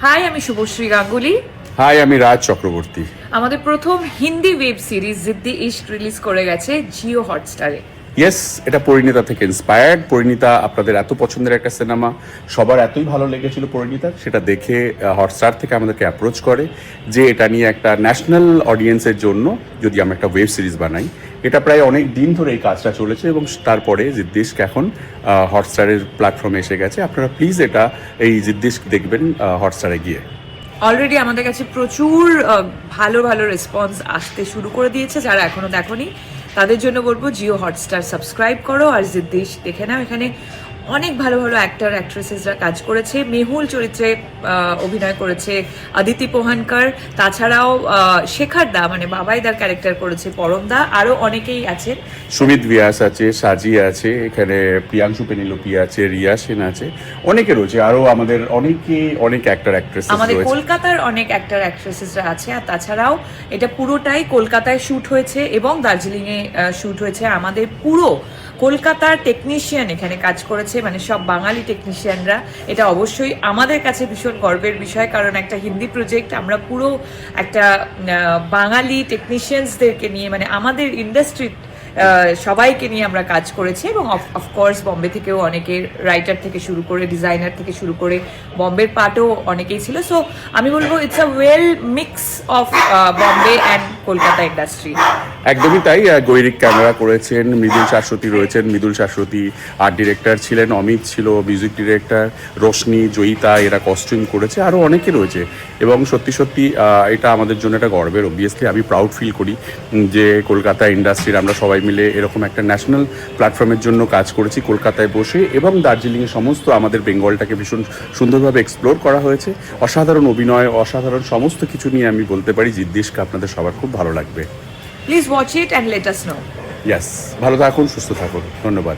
High, আমি Subhashree Ganguly. High, আমি রাজ চক্রবর্তী। আমাদের প্রথম Hindi web series জিদ্দি Ishq release করে গেছে জিও হটস্টারে। ইয়েস, এটা পরিণীতা থেকে ইন্সপায়ার্ড। পরিণীতা আপনাদের এত পছন্দের একটা সিনেমা, সবার এতই ভালো লেগেছিল পরিণীতা, সেটা দেখে হটস্টার থেকে আমাদেরকে অ্যাপ্রোচ করে যে এটা নিয়ে একটা ন্যাশনাল অডিয়েন্সের জন্য যদি আমরা একটা ওয়েব সিরিজ বানাই। এটা প্রায় অনেক দিন ধরে এই কাজটা চলেছে এবং তারপরে জিদ্দি ইশক এখন হটস্টারের প্ল্যাটফর্মে এসে গেছে। আপনারা প্লিজ এই জিদ্দি ইশক দেখবেন হটস্টারে গিয়ে। অলরেডি আমাদের কাছে প্রচুর ভালো ভালো রেসপন্স আসতে শুরু করে দিয়েছে। যারা এখনো দেখোনি তাদের জন্য বলবো জিও হটস্টার সাবস্ক্রাইব করো আর জিদ্দি ইশক দেখে নাও। এখানে অনেক ভালো ভালো অ্যাক্টর অ্যাক্ট্রেসেসরা কাজ করেছে। মেহুল চরিত্রে অভিনয় করেছে অদিতি পোহানকার, তাছাড়াও শেখার দা মানে বাবাইদার ক্যারেক্টার করেছে পরম দা, আরও অনেকেই আছেন। সুমিত ব্যাস আছে, সাজি আছে, এখানে প্রিয়াংশু পেনিলোপি আছে, রিয়া সেন আছে, অনেকে রয়েছে, আরও আমাদের অনেক অ্যাক্টর অ্যাক্ট্রেস আমাদের কলকাতার অনেক অ্যাক্টর অ্যাক্ট্রেসেসরা আছে। আর তাছাড়াও এটা পুরোটাই কলকাতায় শ্যুট হয়েছে এবং দার্জিলিংয়ে শ্যুট হয়েছে। আমাদের পুরো কলকাতার টেকনিশিয়ান এখানে কাজ করেছে, মানে সব বাঙালি টেকনিশিয়ানরা। এটা অবশ্যই আমাদের কাছে ভীষণ গর্বের বিষয়, কারণ একটা হিন্দি প্রজেক্ট আমরা পুরো একটা বাঙালি টেকনিশিয়ানসদেরকে নিয়ে, মানে আমাদের ইন্ডাস্ট্রি সবাইকে নিয়ে আমরা কাজ করেছি। এবং অফকোর্স বম্বে থেকেও অনেকের, রাইটার থেকে শুরু করে ডিজাইনার থেকে শুরু করে বম্বের পার্টও অনেকেই ছিল। সো আমি বলবো it's a well mix of Bombay and Kolkata industry. একদমই তাই। গৈরিক ক্যামেরা করেছেন, মৃদুল শাশ্বতী রয়েছেন, মৃদুল শাশ্বতী আর্ট ডিরেক্টর ছিলেন, অমিত ছিল মিউজিক ডিরেক্টর, রোশনি, জয়িতা এরা কস্টিউম করেছে, আরও অনেকে রয়েছে। এবং সত্যি সত্যি এটা আমাদের জন্য একটা গর্বের। অবভিয়াসলি আমি প্রাউড ফিল করি যে কলকাতা ইন্ডাস্ট্রির আমরা সবাই মিলে এরকম একটা ন্যাশনাল প্ল্যাটফর্মের জন্য কাজ করেছি কলকাতায় বসে, এবং দার্জিলিংয়ে সমস্ত আমাদের বেঙ্গলটাকে ভীষণ সুন্দরভাবে এক্সপ্লোর করা হয়েছে। অসাধারণ অভিনয়, অসাধারণ সমস্ত কিছু নিয়ে আমি বলতে পারি জিদ্দি ইশক আপনাদের সবার খুব ভালো লাগবে। Please watch it and let us no. Yes, ভালো থাকুন, সুস্থ থাকুন, ধন্যবাদ।